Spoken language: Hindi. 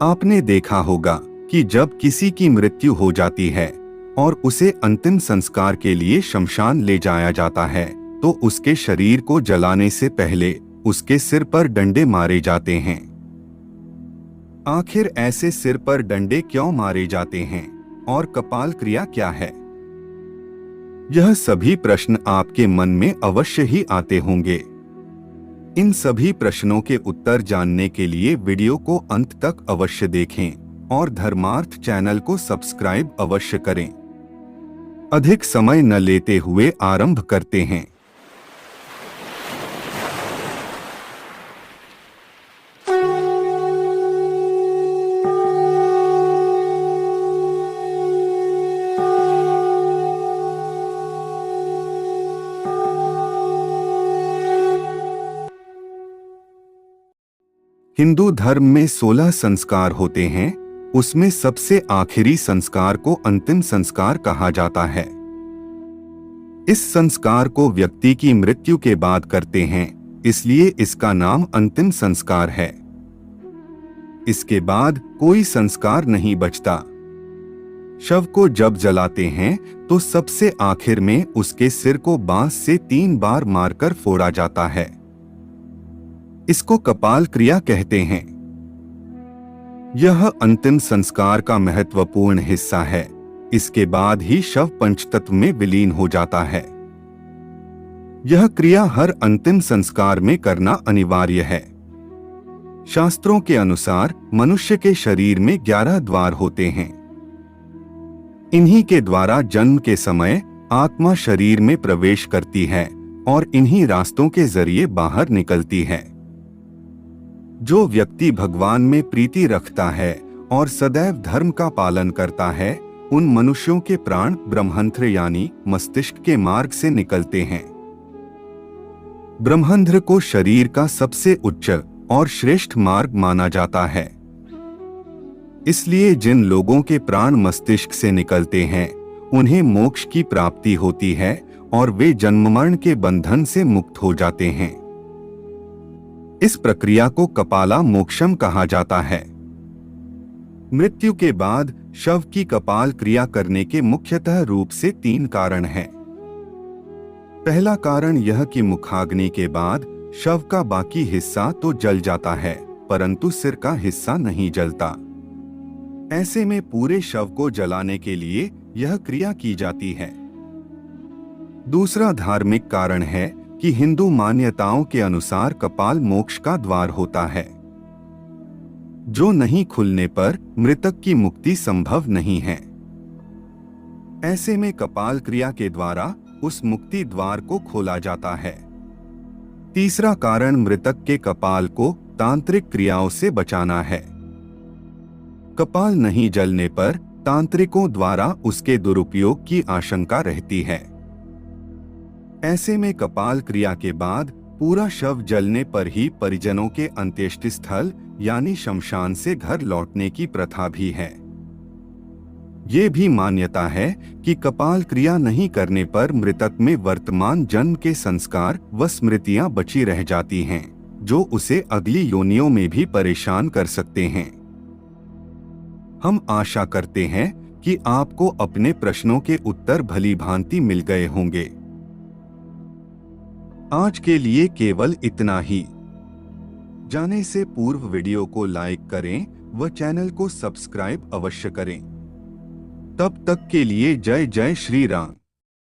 आपने देखा होगा कि जब किसी की मृत्यु हो जाती है और उसे अंतिम संस्कार के लिए शमशान ले जाया जाता है तो उसके शरीर को जलाने से पहले उसके सिर पर डंडे मारे जाते हैं। आखिर ऐसे सिर पर डंडे क्यों मारे जाते हैं और कपाल क्रिया क्या है? यह सभी प्रश्न आपके मन में अवश्य ही आते होंगे। इन सभी प्रश्नों के उत्तर जानने के लिए वीडियो को अंत तक अवश्य देखें और धर्मार्थ चैनल को सब्सक्राइब अवश्य करें। अधिक समय न लेते हुए आरंभ करते हैं। हिंदू धर्म में 16 संस्कार होते हैं। उसमें सबसे आखिरी संस्कार को अंतिम संस्कार कहा जाता है। इस संस्कार को व्यक्ति की मृत्यु के बाद करते हैं, इसलिए इसका नाम अंतिम संस्कार है। इसके बाद कोई संस्कार नहीं बचता। शव को जब जलाते हैं तो सबसे आखिर में उसके सिर को बांस से 3 बार मारकर फोड़ा जाता है। इसको कपाल क्रिया कहते हैं। यह अंतिम संस्कार का महत्वपूर्ण हिस्सा है। इसके बाद ही शव पंचतत्व में विलीन हो जाता है। यह क्रिया हर अंतिम संस्कार में करना अनिवार्य है। शास्त्रों के अनुसार मनुष्य के शरीर में 11 द्वार होते हैं। इन्हीं के द्वारा जन्म के समय आत्मा शरीर में प्रवेश करती है और इन्हीं रास्तों के जरिए बाहर निकलती है। जो व्यक्ति भगवान में प्रीति रखता है और सदैव धर्म का पालन करता है, उन मनुष्यों के प्राण ब्रह्मंध्र यानी मस्तिष्क के मार्ग से निकलते हैं। ब्रह्मंध्र को शरीर का सबसे उच्च और श्रेष्ठ मार्ग माना जाता है। इसलिए जिन लोगों के प्राण मस्तिष्क से निकलते हैं, उन्हें मोक्ष की प्राप्ति होती है और वे जन्म मरण के बंधन से मुक्त हो जाते हैं। इस प्रक्रिया को कपाला मोक्षम कहा जाता है। मृत्यु के बाद शव की कपाल क्रिया करने के मुख्यतः रूप से 3 कारण हैं। पहला कारण यह कि मुखाग्नि के बाद शव का बाकी हिस्सा तो जल जाता है, परंतु सिर का हिस्सा नहीं जलता। ऐसे में पूरे शव को जलाने के लिए यह क्रिया की जाती है। दूसरा धार्मिक कारण है कि हिंदू मान्यताओं के अनुसार कपाल मोक्ष का द्वार होता है, जो नहीं खुलने पर मृतक की मुक्ति संभव नहीं है। ऐसे में कपाल क्रिया के द्वारा उस मुक्ति द्वार को खोला जाता है। तीसरा कारण मृतक के कपाल को तांत्रिक क्रियाओं से बचाना है। कपाल नहीं जलने पर तांत्रिकों द्वारा उसके दुरुपयोग की आशंका रहती है। ऐसे में कपाल क्रिया के बाद पूरा शव जलने पर ही परिजनों के अंत्येष्टि स्थल यानी शमशान से घर लौटने की प्रथा भी है। ये भी मान्यता है कि कपाल क्रिया नहीं करने पर मृतक में वर्तमान जन्म के संस्कार व स्मृतियां बची रह जाती हैं, जो उसे अगली योनियों में भी परेशान कर सकते हैं। हम आशा करते हैं कि आपको अपने प्रश्नों के उत्तर भली भांति मिल गए होंगे। आज के लिए केवल इतना ही। जाने से पूर्व वीडियो को लाइक करें व चैनल को सब्सक्राइब अवश्य करें। तब तक के लिए जय जय श्री राम।